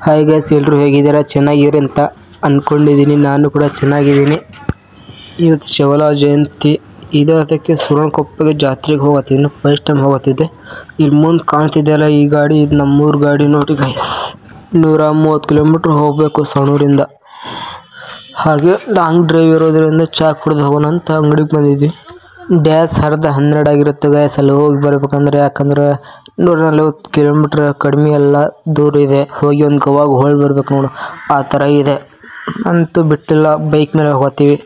Hi guys, ಎಲ್ಲರೂ ಹೇಗಿದ್ದೀರಾ? ಚೆನ್ನಾಗಿರಿ ಅಂತ ಅಂದ್ಕೊಂಡಿದ್ದೀನಿ. ನಾನು ಕೂಡ ಚೆನ್ನಾಗಿದ್ದೀನಿ. ಇವತ್ತು ಶಿವಲ ಜಯಂತಿ ಇದೆ. ಅದಕ್ಕೆ ಸುರನಕೊಪ್ಪಗೆ ಜಾತ್ರೆಗೆ ಹೋಗತ್ತಿದ್ದೀನಿ. First time ಹೋಗತ್ತಿದ್ದೆ. ಇಲ್ಲಿ ಮುಂದೆ ಕಾಣ್ತಿದ್ದೆಲ್ಲ ಈ ಗಾಡಿ, ಇದು ನಮ್ಮೂರು ಗಾಡಿ ನೋಡಿ ಗೈಸ್. 130 ಕಿಲೋಮೀಟ್ರ್ ಹೋಗಬೇಕು ಸವಣೂರಿಂದ. ಹಾಗೆ ಲಾಂಗ್ ಡ್ರೈವ್ ಇರೋದ್ರಿಂದ ಚಾ ಕುಡಿದು ಹೋಗೋಣ ಅಂತ ಅಂಗಡಿಗೆ ಬಂದಿದ್ವಿ. ಡ್ಯಾಸ್ 12 ಆಗಿರುತ್ತೆ ಗೈಸ್ ಅಲ್ಲಿ ಹೋಗಿ ಬರ್ಬೇಕಂದ್ರೆ. ಯಾಕಂದ್ರೆ 140 ಕಿಲೋಮೀಟ್ರ್ ಕಡಿಮೆ ಎಲ್ಲ ದೂರ ಇದೆ. ಹೋಗಿ ಒಂದು ಗವಾಗ ಹೋಗಿ ಬರ್ಬೇಕು ನೋಡು, ಆ ಥರ ಇದೆ. ಅಂತೂ ಬಿಟ್ಟಿಲ್ಲ, ಬೈಕ್ ಮೇಲೆ ಹೋಗ್ತೀವಿ.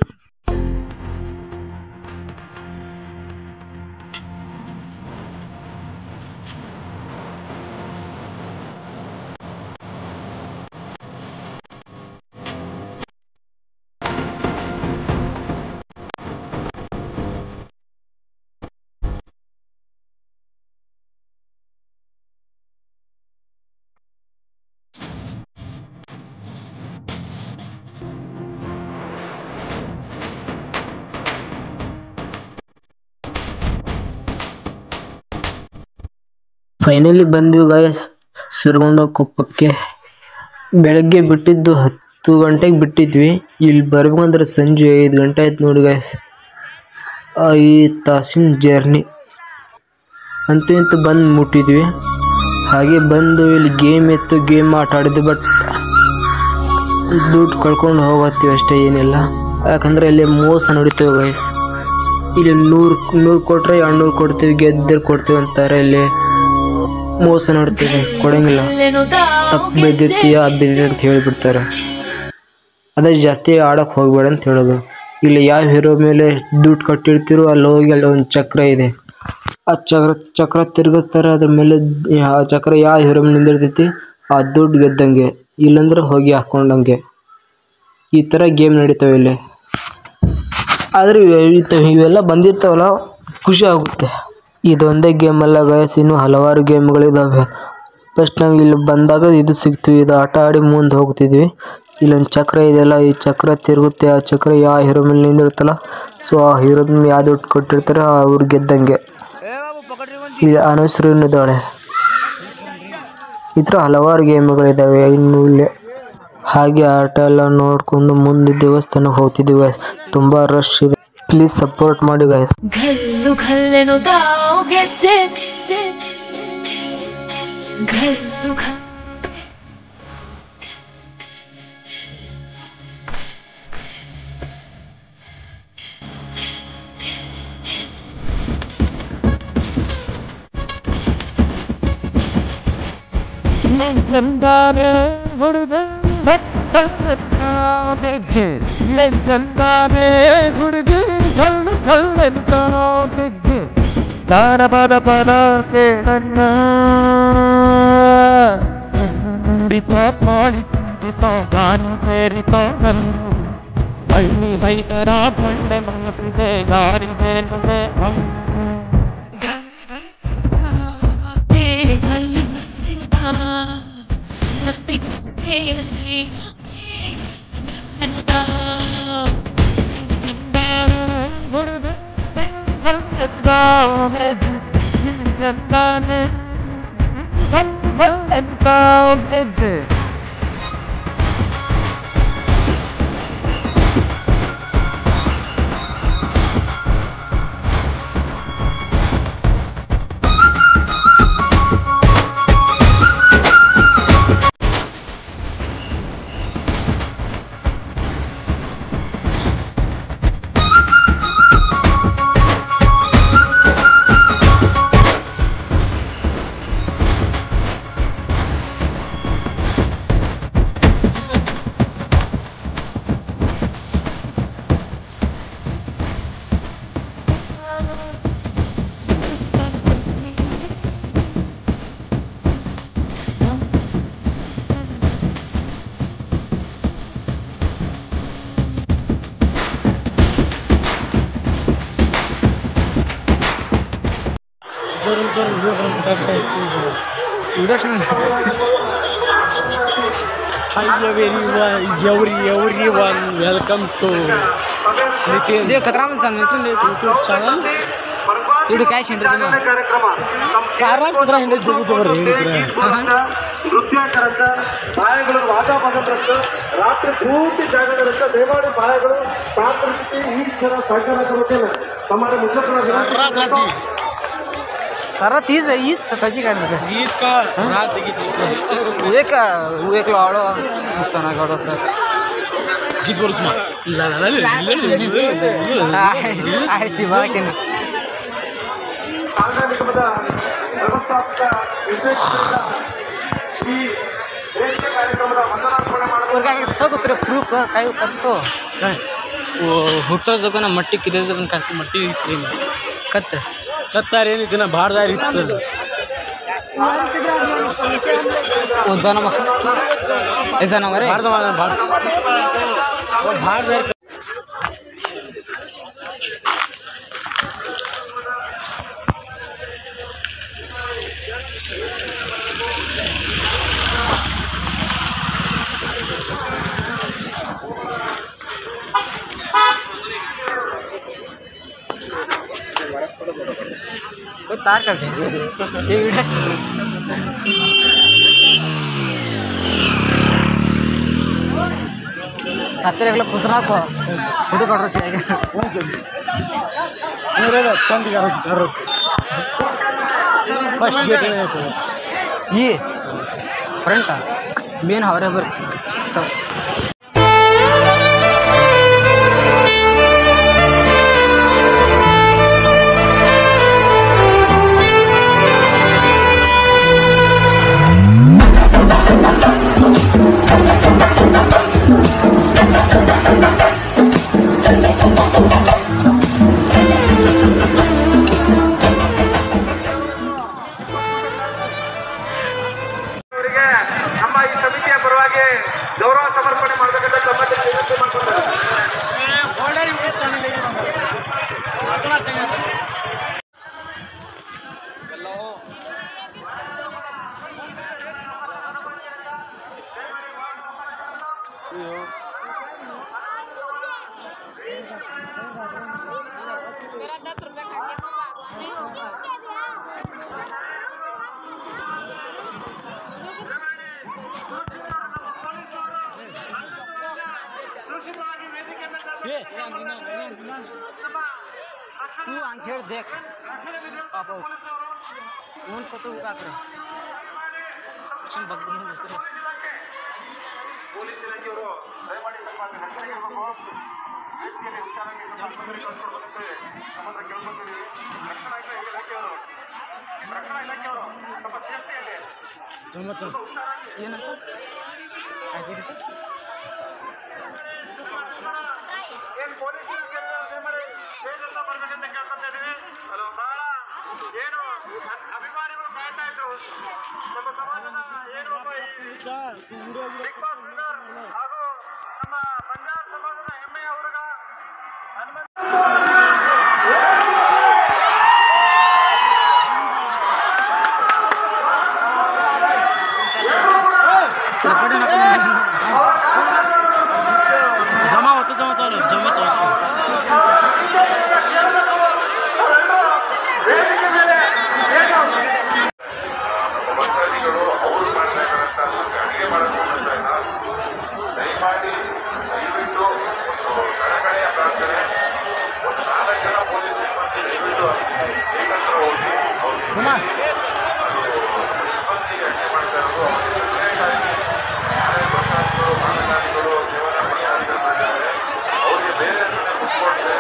ಫೈನಲಿ ಬಂದ್ವಿ ಗಾಯಸ್ ಸುರನಕೊಪ್ಪಕ್ಕೆ. ಬೆಳಗ್ಗೆ ಬಿಟ್ಟಿದ್ದು 10 ಗಂಟೆಗೆ ಬಿಟ್ಟಿದ್ವಿ. ಇಲ್ಲಿ ಬರ್ಬೇಕಂದ್ರೆ ಸಂಜೆ 5 ಗಂಟೆ ಆಯ್ತು ನೋಡಿ ಗಾಯಸ್. 5 ತಾಸಿನ ಜರ್ನಿ. ಅಂತೂ ಇಂತೂ ಬಂದು ಮುಟ್ಟಿದ್ವಿ. ಹಾಗೆ ಬಂದು ಇಲ್ಲಿ ಗೇಮ್ ಇತ್ತು, ಗೇಮ್ ಆಟ ಆಡಿದ್ವಿ. ಬಟ್ ದುಡ್ಡು ಕಳ್ಕೊಂಡು ಹೋಗತ್ತೀವಿ ಅಷ್ಟೇ, ಏನಿಲ್ಲ. ಯಾಕಂದರೆ ಇಲ್ಲಿ ಮೋಸ ನಡೀತೇವೆ ಗಾಯಸ್. ಇಲ್ಲಿ 100 ಕೊಟ್ಟರೆ 200 ಕೊಡ್ತೀವಿ, ಗೆದ್ದರೆ ಕೊಡ್ತೀವಿ ಅಂತಾರೆ. ಇಲ್ಲಿ ಮೋಸ ನೋಡ್ತೀವಿ, ಕೊಡಂಗಿಲ್ಲ. ತಪ್ಪು ಬಿದ್ದೈತಿ ಅದು ಬಿದ್ದ ಅಂತ ಹೇಳಿಬಿಡ್ತಾರೆ. ಅದೇ ಜಾಸ್ತಿ ಆಡೋಕೆ ಹೋಗ್ಬೇಡ ಅಂತ ಹೇಳೋದು. ಇಲ್ಲಿ ಯಾವ ಹೀರೋ ಮೇಲೆ ದುಡ್ಡು ಕಟ್ಟಿರ್ತೀರೋ ಅಲ್ಲಿ ಹೋಗಿ ಅಲ್ಲಿ ಒಂದು ಚಕ್ರ ಇದೆ. ಆ ಚಕ್ರ ತಿರುಗಿಸ್ತಾರೆ. ಅದ್ರ ಮೇಲೆ ಆ ಚಕ್ರ ಯಾವ ಹೀರೋ ಮೇಲೆ ನಿಂದಿರ್ತೈತಿ ಆ ದುಡ್ಡು ಗೆದ್ದಂಗೆ, ಇಲ್ಲಾಂದ್ರೆ ಹೋಗಿ ಹಾಕ್ಕೊಂಡಂಗೆ. ಈ ಥರ ಗೇಮ್ ನಡೀತಾವೆ ಇಲ್ಲಿ. ಆದರೆ ಇವೆಲ್ಲ ಬಂದಿರ್ತಾವಲ್ಲ, ಖುಷಿ ಆಗುತ್ತೆ. ಇದೊಂದೇ ಗೇಮ್ ಅಲ್ಲ ಗೈಸ್, ಇನ್ನೂ ಹಲವಾರು ಗೇಮ್ಗಳಿದ್ದಾವೆ. ಫಸ್ಟ್ ನಾವು ಇಲ್ಲಿ ಬಂದಾಗ ಇದು ಸಿಗ್ತೀವಿ. ಇದು ಆಟ ಆಡಿ ಮುಂದೆ ಹೋಗ್ತಿದ್ವಿ. ಇಲ್ಲೊಂದು ಚಕ್ರ ಇದೆಯಲ್ಲ, ಈ ಚಕ್ರ ತಿರುಗುತ್ತೆ. ಆ ಚಕ್ರ ಯಾವ ಹೀರೋ ಮೇಲೆ ನಿಂದಿರುತ್ತಲ್ಲ, ಸೊ ಆ ಹೀರೋದ ಮೇಲೆ ಯಾವ ದುಡ್ಡು ಕೊಟ್ಟಿರ್ತಾರೆ ಅವ್ರು ಗೆದ್ದಂಗೆ. ಇದು ಅನುಸರಿದ್ದಾಳೆ. ಈ ಥರ ಹಲವಾರು ಗೇಮ್ಗಳಿದ್ದಾವೆ ಇನ್ನು ಇಲ್ಲಿ. ಹಾಗೆ ಆಟ ಎಲ್ಲ ನೋಡ್ಕೊಂಡು ಮುಂದೆ ದೇವಸ್ಥಾನಕ್ಕೆ ಹೋಗ್ತಿದ್ವಿ ಗೈಸ್. ತುಂಬ ರಶ್ ಇದೆ. ಪ್ಲೀಸ್ ಸಪೋರ್ಟ್ ಮಾಡಿ guys. Hi everyone, welcome to Nitin. देख खतरा में इसका YouTube channel. इधर क्या सेंटर से ना सारा खतरा हिंदी जब जबर है ಆಗಮನದಷ್ಟು ರಾತ್ರಿ ಪೂರ್ತಿ ಜಾಗದಷ್ಟು ದಯಮಾಡಿ ಬಾಳೆಗಳು ಪ್ರಾರ್ಥಿಸಿ ಈಶ್ವರ ಸಹಕಾರ ಕೊಡುತ್ತೇನೆ ತಮ್ಮ ಮುಖ್ಯಪ್ರಧಾನ सारा तीस है ईद सताजी का ईद का रात की एक एक लाड़ो नुकसान गाड़ो गीत बोल तुम्हारा ला ला ला आहे चिबा के ಆಗ ನಿಗಮದ ವ್ಯವಸ್ಥಾಪಕ ನಿರ್ದೇಶಕರಿಂದ ಈ ವೇದಿಕೆ ಕಾರ್ಯಕ್ರಮದ ವಂದನಾರ್ಪಣೆ ಮಾಡಲು और क्या सब तेरे प्रूफ काय कच्चो काय वो हुट्टो जो ना मट्टी किधर जो का मट्टी इतनी कत कत्तार ಏನಿತ್ತು ಬಾರ್ದಾರಿ ಇತ್ತು वो जाना मत ऐसा ना मरे ಬಾರ್ದಾರಿ वो तार कर दे ये वीडियो सातरे अगला पुसना को फोटो काट रो चाहिए ಚಂದ फर्स्ट गेट ये फ्रंट मेन हवरे पर सब ನಮ್ಮ ಈ ಸಮಿತಿಯ ಪರವಾಗಿ ಗೌರವ ಸಮರ್ಪಣೆ ಮಾಡಬೇಕಂತ ತಮ್ಮಲ್ಲಿ ವಿನಂತಿ ಮಾಡ್ಕೊತಾರೆ तू आंखेड़ देख पापा उन फोटो का करे चम बग्गु में दूसरे ಪೊಲೀಸ್ ಇಲಾಖೆಯವರು ದಯಮಾಡಿ ತಮ್ಮ ರಕ್ಷಣೆ ಕೊಡಬೇಕು ವೇದಿಕೆಯಲ್ಲಿ ವಿಚಾರಕ್ಕೆ ಸಂಬಂಧಪಟ್ಟ ನಮ್ಮನ್ನ ಕೇಳ್ಕೊತೀವಿ ರಕ್ಷಣಾ ಇಲಾಖೆಯವರು ನಮ್ಮ ಸೇಫ್ಟಿಯಲ್ಲಿ ಏನಂತ ಹಾಕಿರಿ ಸರ್ ಏನು ಪೊಲೀಸ್ ಇಲಾಖೆಯವರು ದಯಮಾಡಿ ಸ್ಟೇಜ್ ಅಂತ ಬರ್ಬೇಕಂತ ಕೇಳ್ಕೊತಾ ಇದೀವಿ ಅದು ಬಹಳ ಏನು ಅಭಿಮಾನಿಗಳು ಕಾಯ್ತಾ ಇದ್ರು ನಮ್ಮ ಸಮಾಜದ ಏನು ಒಬ್ಬ ಬಿಗ್ ಬಾಸ್ ವಿನ್ನರ್ ಹಾಗೂ ನಮ್ಮ ಬಂಜಾರ ಸಮಾಜದ ಹೆಮ್ಮೆಯ ಹುಡುಗ जमा होतं जमा चालू जमा चालू ಅವರು ಮಾಡಬೇಕಾದಂತ ಅಡುಗೆ ಮಾಡೋದು ದಯಮಾಡಿ ದಯವಿಟ್ಟು ಒಂದು ಕಳಕಳಿಯ ಪ್ರಾರ್ಥನೆ ಒಂದು 4 ಜನ ಪೊಲೀಸ್ ಸಿಬ್ಬಂದಿ ದಯವಿಟ್ಟು ಏಕತ್ರ ಹೋಗಿ ಸಿಬ್ಬಂದಿಗೆ ಅಡುಗೆ ಮಾಡ್ತಾ ಇರೋದು ಮಾನಗಾರಿಗಳು ಸೇವನೆ ಮಾಡಿದ್ದಾರೆ ಅವ್ರಿಗೆ ಬೇರೆ ಕುತ್ಕೊಂಡ್ರೆ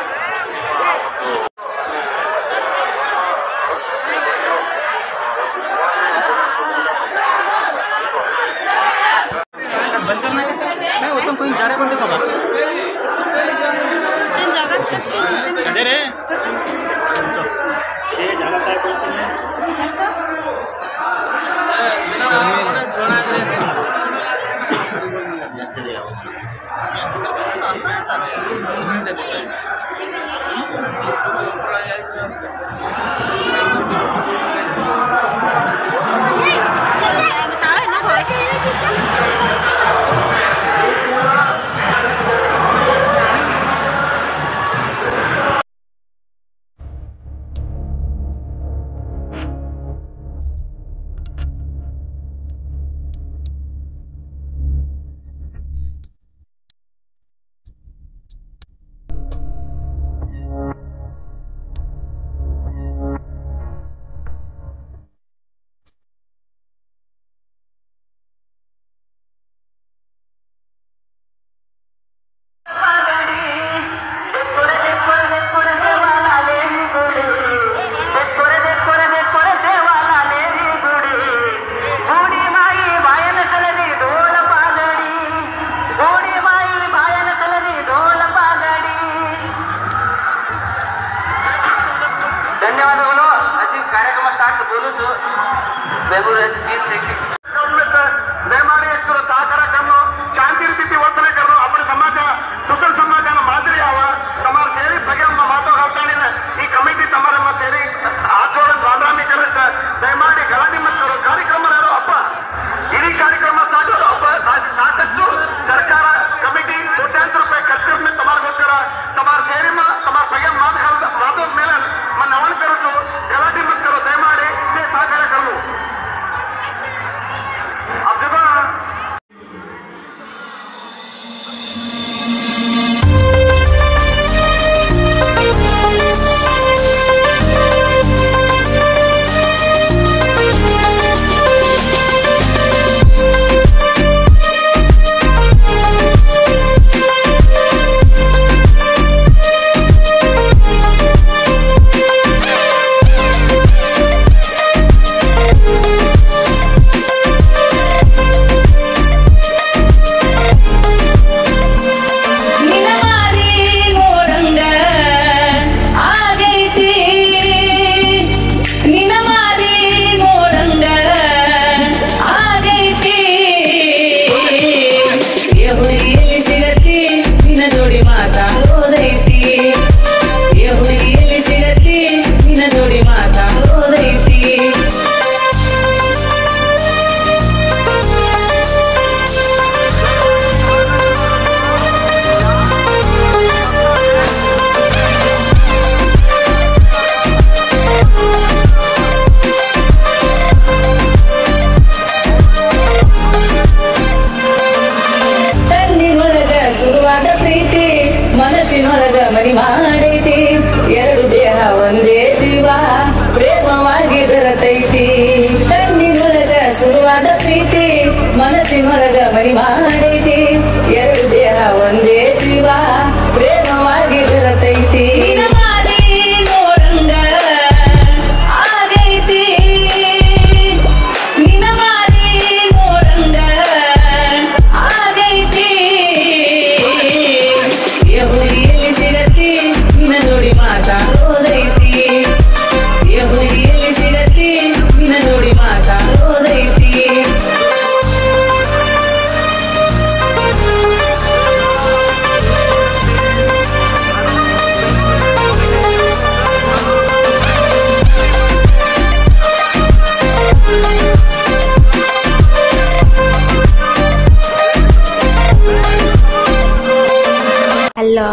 ಹಲೋ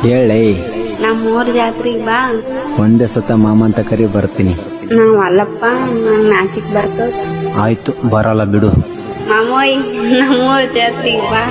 ಹೇಳೈ ನಮ್ಮೂರ್ ಜಾತ್ರೆಗೆ ಬಾ. ಒಂದೇ ಸತ ಮಾಮ ಅಂತ ಕರಿ ಬರ್ತೀನಿ. ನಾವ್ ಅಲ್ಲಪ್ಪ, ನಂಗ್ ನಾಚಿಕ್ ಬರ್ತದ. ಆಯ್ತು ಬರಲ್ಲ ಬಿಡು. ಮಾಮೋಯ್ ನಮ್ಮೂರ್ ಜಾತ್ರೆಗೆ ಬಾ.